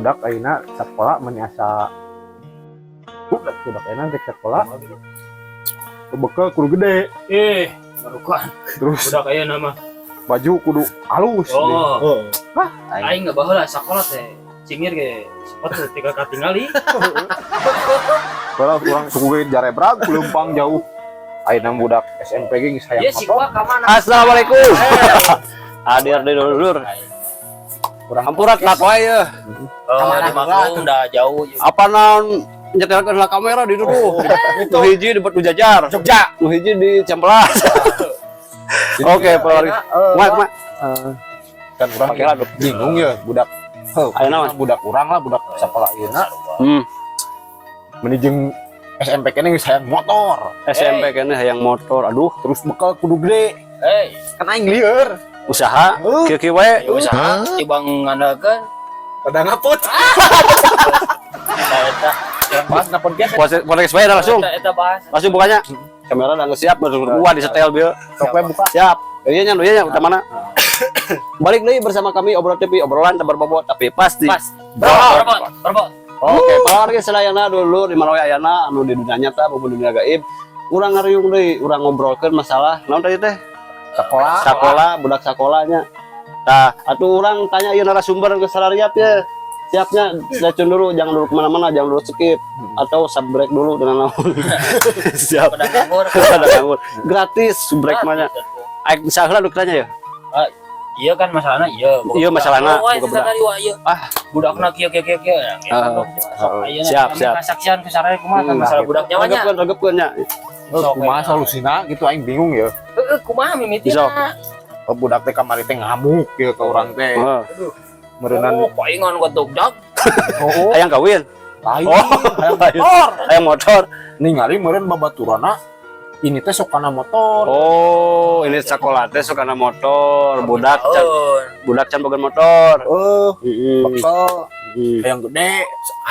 budak ayeuna sekolah menyasa budak ayeuna rek sekolah bekal kudu gede baru kan terus budak ayeuna mah baju kudu halus oh aing aing nggak baheula sakola teh cingir ge sepatu tiga katingali kalau kurang suku ge jarebrag leumpang jauh ayeuna budak SMP ge geus hayang ieu si gua ka mana Assalamualaikum. Hadir di dulur. kurang Ampurat lah kowe ya. di maklum udah jauh Apa naon nyetelkeun lah kamera di dulu. Nu hiji di Batu Jajar. Jogja. Nu hiji di Ciamplas. Oke, Pak. Mak. kan urang kira bingung ya budak Ayeuna Mas. budak urang lah budak sekolah ayeuna menijeng SMP kene geus hayang motor SMP kene hayang motor. Aduh, terus bekal kudu gede kan aing lieur usaha kieu-kieu we. usaha tibang ngandalkeun pada ngaput eta pas na podcast Podcast we langsung. eta bahas Langsung bukanya. Kamera udah siap berdua di setel bieu. sok we buka Siap. Iya nya, udah mana? Balik lagi bersama kami Obrol TV, obrolan tak berbobot tapi pasti. pas berbot Oke, palargi sedayana dulu di mana we ayana anu di dunia nyata maupun dunia gaib. Urang ngariung deui, urang ngobrolkeun masalah naon tadi teh? Sakola, budak sakolanya. Tah, atuh urang tanya ieu narasumber geus sarariap ya. Siapnya stay dulu, jangan dulu kemana-mana, jangan dulu skip atau sub break dulu dengan naon. Siap. pada nganggur Ada nganggur. Gratis break mah nya. Aik misalnya lu tanya ya. iya kan masalahnya Iya, masalahna. oh, Boga bedak. tadi wah iya budakna kieu Siap. kasaksian ke saraya kumaha kan masalah budak nyawanya Regepkeun nya. kumaha solusina gitu aing bingung ya kumaha mimitina budak teh kamari teh ngamuk ya ke urang teh Heeh. meureunnan oh paingan gua tugdak oh Hayang kawin. lain Hayang motor. ningali meureun babaturana ini teh sok kana motor Oh, ini sekolah teh sukana motor, budak can boga motor. Heeh. bekal yang gede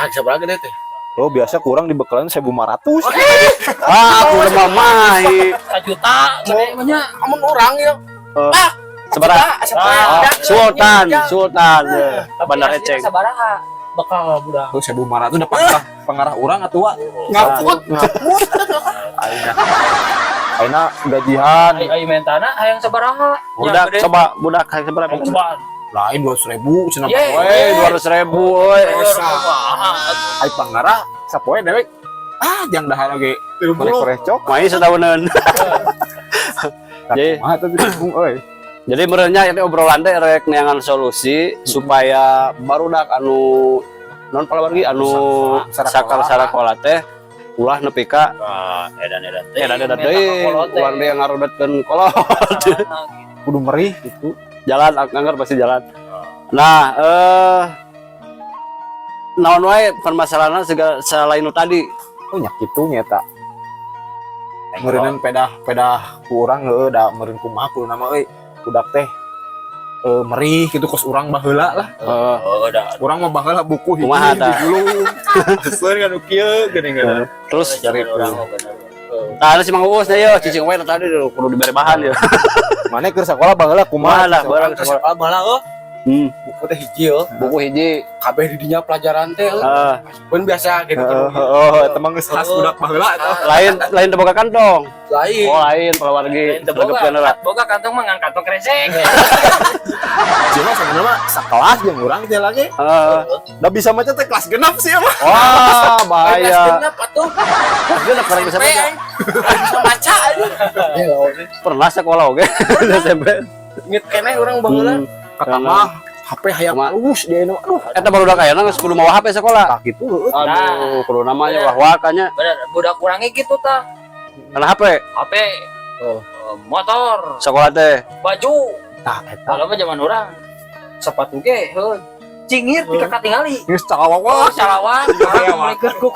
seberapa gede teh oh biasa kurang dibekalan 1.500 Ah, aku udah mamahi. 1 juta gede mah nya amun orang ya Seberapa? Sultan. Bandar Eceng. sabaraha bakal budak tuh 1.500 udah pengarah orang atuh ngaput ayeuna gajian ai mentana hayang sabaraha Budak coba budak hayang seberapa? coba lain 200.000 cenah Ye. poe Weh, 200.000 euy. ai pangarah sapoe dewek jang dahar lagi recok Main setahunan. Jadi- mah teh bingung euy Jadi merenya ini obrolan teh rek neangan solusi supaya barudak anu non palargi anu sakal sarakola teh ulah nepi ka edan edan deui uang dia ngarudatkeun kolot. kudu merih gitu Jalan anggar pasti jalan. Nah, naon wae permasalahan segala selain nu tadi. oh nya kitu nyata meureun pedah ku urang heueuh da meureun kumaha kudu nama euy budak teh merih gitu kos urang baheula lah oh udah urang mah baheula buku hiji Kumaha tah? dijulung seueur kan kieu geuning Terus cari tah si Mang Uus teh yo cicing wae tadi kudu dibere bahan ya. mana keur sakola baheula kumaha Kumaha lah barang sekolah. malah buku teh hiji yo Buku hiji. kabeh di dinya pelajaran teh pun biasa gitu eta mah geus khas budak baheula eta Lain teu boga kantong. lain Oh lain pawargi regepkeun heula. boga kantong mah ngan kantong kresek cuma sebenarnya mah sakelas jeung urang teh lagi Heeh. da bisa maca teh kelas genep sih mah Wah, bahaya. kenapa tuh Dia kurang bisa baca. bisa baca aja Pernah sekolah oge SMP. ngit keneh urang baheula kata mah HP hayang Kumaha? terus dia nu aduh Eta baru udah kayana geus kudu mawa HP sekolah. tak gitu Aduh, kudu namanya wah-wah bener budak kurangnya gitu tah Karena HP HP motor sekolah teh. baju tah eta kalau mah zaman orang sepatu ge cingir tika katingali geus calawak oh calawan orang mulai ku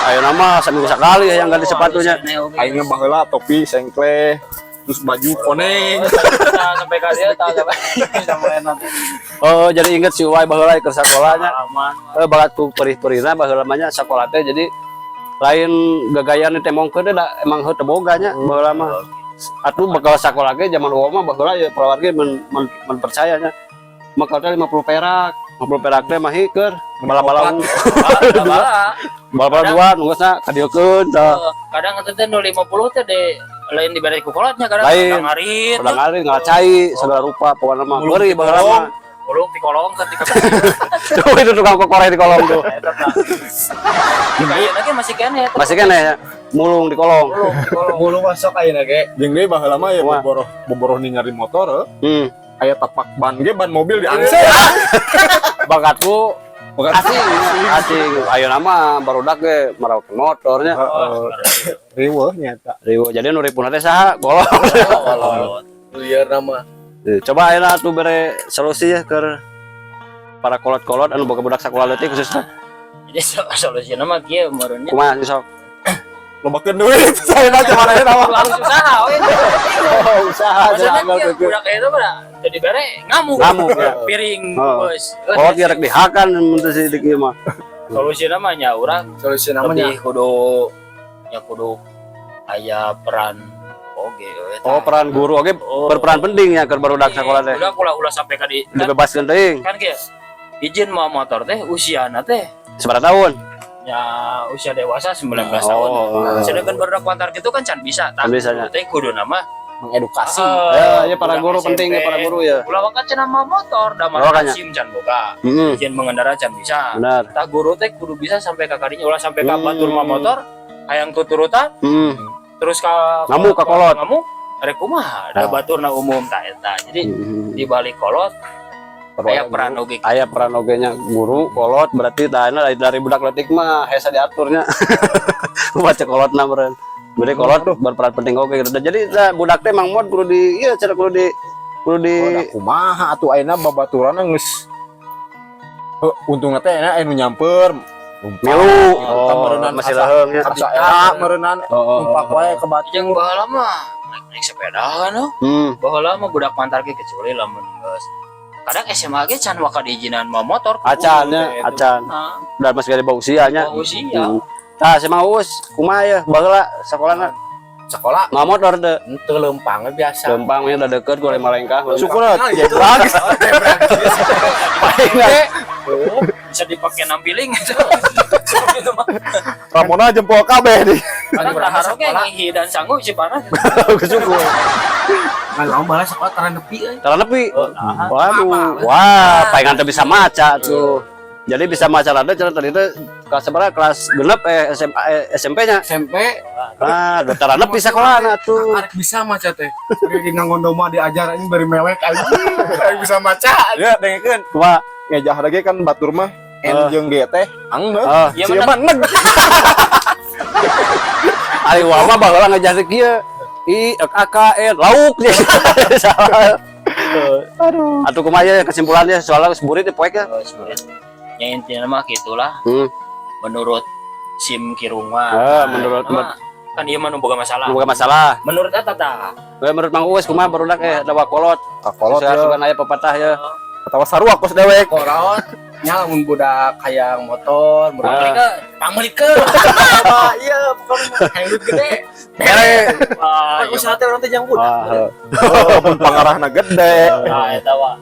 Ayo nama seminggu sekali yang ganti sepatunya. aing mah baheula topi sengkle terus baju koneng sampai ka dia tah sampai nanti Oh, jadi inget si Uwai baheula keur sakolahnya. aman Bagat ku perih-perihna baheula mah nya sakolah teh jadi lain gagayan ditemongkeun teh da emang heuh teu boga nya baheula mah. Atuh bakal sakolah ge zaman eueuh mah baheula ya pawargi men percaya nya. Makal teh 50 perak. 50 perak teh mah keur bala-bala Bala. dua nunggunya kadiekeun tah. Kadang eta teh 50 teh de lain dibere ku kolotnya kadang Lain. ngarit. Udah ngalir ngalacai segala rupa pokoknya mah beri baheula mah. Ulung di kolong kan Tuh itu tukang kokoreh di kolong tuh. Kayaknya lagi masih kene. Masih kan ya mulung di kolong. Mulu masuk ayeuna ge. Jeung deui baheula mah ya Wah. boboroh ningali motor aya tapak ban ge ban mobil di angse. Bakatku asing ayo nama barudak ge merawat motornya. Riweuh nyata. Riwo jadi nu ripuna teh saha golong. Liar nama. Coba ayeuna atuh bere solusi ya ke para kolot-kolot anu boga budak sakola leutik khususnya. Jadi solusinya mah kieu meureunnya. Kumaha sih sok? Lobakeun duit saya aja mana eta mah. Langsung usaha we. Oh, usaha Maksudnya jangan kieu budak eta mah jadi bare ngamuk. Ngamuk, ya. Piring Oh. bos. kolot ge rek dihakan mun teu sidik ieu mah. Solusinya mah nya urang Solusi namanya. lebih kudu aya peran oge eta. Oh, peran guru oge berperan penting ya keur barudak sakola teh. Udah ulah sampai ka di Dibebaskeun teuing. kan kieu. Izin mau motor teh usiana teh Sabaraha tahun? ya usia dewasa 19 Oh. tahun. Sedangkan barudak pantar gitu kan can bisa. Can bisa, ya. Teh kudu nama Mengedukasi. Ya para guru penting ya para guru ya. Ulah wakat cenah mah motor da Oh, mana kanya. SIM can boga. Heeh. Izin mengendara can bisa. Benar. Tah guru teh kudu bisa sampai ka kadinya ulah sampai ka batur mah motor hayang tuturutan Heeh. terus ka Ngamuk ka kolot. Ngamuk rek kumaha da baturna umum tah eta. Jadi di balik kolot aya peran oge. Aya peran oge nya guru kolot berarti tahna dari budak leutik mah hesa diaturnya. Baca kolotna meureun. Berarti kolot berperan penting oge gitu. Jadi budak teh mang mod kudu di ieu cara kudu di Kumaha atuh ayeuna babaturanna geus untungna teh anu nyamper milu. meureunnan Masih leheung ya. asa era meureunnan Oh. numpak wae ke batu. Jeung baheula mah naik sepeda kan no. Baheula mah budak pantar ge kecuali lamun geus kadang SMA ge can waka diizinan mah motor. Acan ya, acan. Nah, Dan masih ada usianya. usia. Tah si Mang Uus kumaha ya baheula sakolana Sekolah nggak motor teh. itu lempang biasa. Gampang ya udah deket gue Malengka. Syukur ya itu. Bisa dipakai nampiling gitu. Ramona jempol kabeh di. Kan berharap ge ngihi dan sanggup si panas. Syukur. Kalau malah sekolah taran nepi euy. Cara nepi. Waduh. Wah, palingan teh bisa maca tuh. Jadi bisa maca rada cara tadi teh kelas berapa? Kelas genep SMA SMP-nya. SMP Ah, udah cara nepi sakolana tuh. arek bisa maca teh. Ari dina ngondoma diajar ini bari mewek anjing. Arek bisa maca. Ya dengekeun Kumaha? ngejah lagi kan batur mah N jeung G teh angeuh. Iya Si bener. mah neg. Ari wama baheula ngajari kieu. IKKN lauk nih. Salah. Aduh. Atuh kumaha ya kesimpulannya soalnya seburit teh poek ya. Ya intinya mah gitulah. Menurut SIM Kirung Ah, mah. menurut- kan ieu mah nu boga masalah. Boga masalah. Menurut eta tah. Menurut Mang Uus kumaha barudak dawa kolot. Kakolot Saya ya. suka aya pepatah ya. Atawa sarua kos dewek. Korot nya lamun budak hayang motor, Pamelikeun. Iya, pokoknya hayang gede. Bere. Ah, iya. Usaha teh urang teh jang budak. Mun pangarahna gede. Nah, eta wa.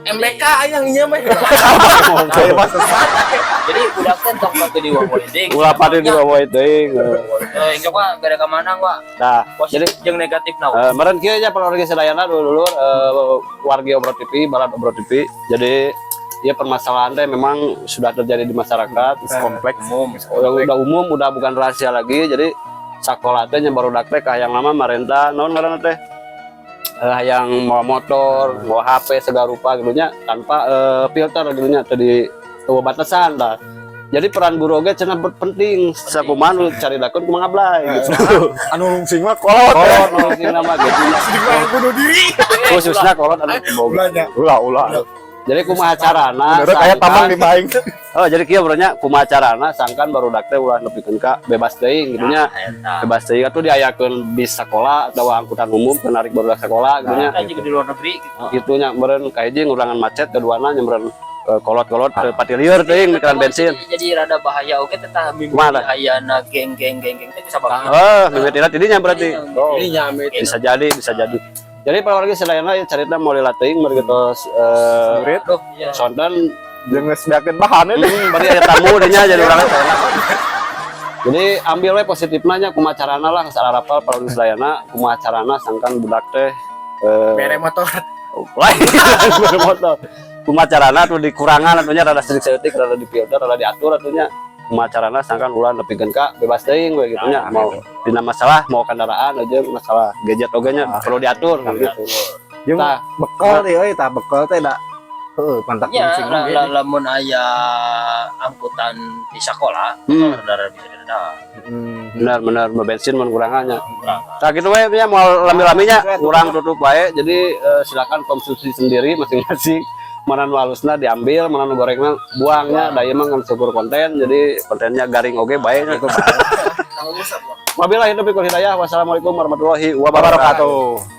MBK hayang nya mah. Kayak mah sesat. Jadi budak teh tong patu di wedding. Ulah pade di bawah teuing. Engke wa bere ka manang wa. Nah, Positif jeung negatif na. meureun kieu nya warga sedayana dulur warga Obro TV, Barat Obro TV. Jadi ya permasalahan teh memang sudah terjadi di masyarakat. Kompleks. Udah umum, udah bukan rahasia lagi. Jadi sakola teh nya barudak teh ka hayang lama marenta naon ngaranna teh? Hayang mau motor, mau HP segala rupa gitu nya tanpa filter gitu nya teu di teu batasan dah. Jadi peran guru oge cenah penting sakumaha nu caridakeun kumaha ngablay gitu. Anu rungsing mah kolot. Kolot nu nama gitu. Bunuh diri. Khususnya kolot anu boga. Ulah. Jadi kumaha carana? Bener kayak tamang di maing. Oh, jadi kieu bronya kumaha carana sangkan barudak teh ulah nepikeun ka bebas teuing gitu nya. Bebas teuing atuh diayakeun bis sekolah atau angkutan umum ke narik barudak sekolah gitu nya. Kita juga di luar negeri gitu. Gitu nya meureun ka hiji ngurangan macet keduana nya meureun kolot-kolot pati lieur teuing mikeran bensin. Jadi rada bahaya oke teh tah mimpi Kumaha? bahayana geng-geng teh bisa banget. Mimiti tidinya berarti. Oh, Ini nyamit. bisa jadi. Jadi para warga sedayana carita mau lila teuing meureun geus Aduh, iya. sonten Jeung geus beakeun bahan teh. Bari aya tamu dinya jadi urang teh enak. Jadi ambil we positifna nya kumaha carana lah sararapal paling sedayana kumaha carana sangkan budak teh Mere motor. lain bere motor. Kumaha carana tuh dikurangan atunya rada sedikit seutik rada dipilter rada diatur atunya. Kumaha carana sangkan ulah nepikeun ka bebas teuing we gitu nya. Mau dina masalah mau kendaraan aja masalah gadget oge nya perlu diatur gitu. Jeung Tah. bekal teh euy tah bekal teh da pantak Ya, kucing oge. lamun aya angkutan di sekolah, rada bisa didadak. Benar bensin mun kurangannya. Nah gitu we nya mau lami-laminya kurang tutup wae jadi silakan konsumsi sendiri masing-masing. Mana nu halusna diambil, mana nu gorengna buangnya. Da ieu mah ngan syukur konten jadi kontennya garing oge bae nya. Wabillahi taufiq wal hidayah. Wassalamualaikum warahmatullahi wabarakatuh.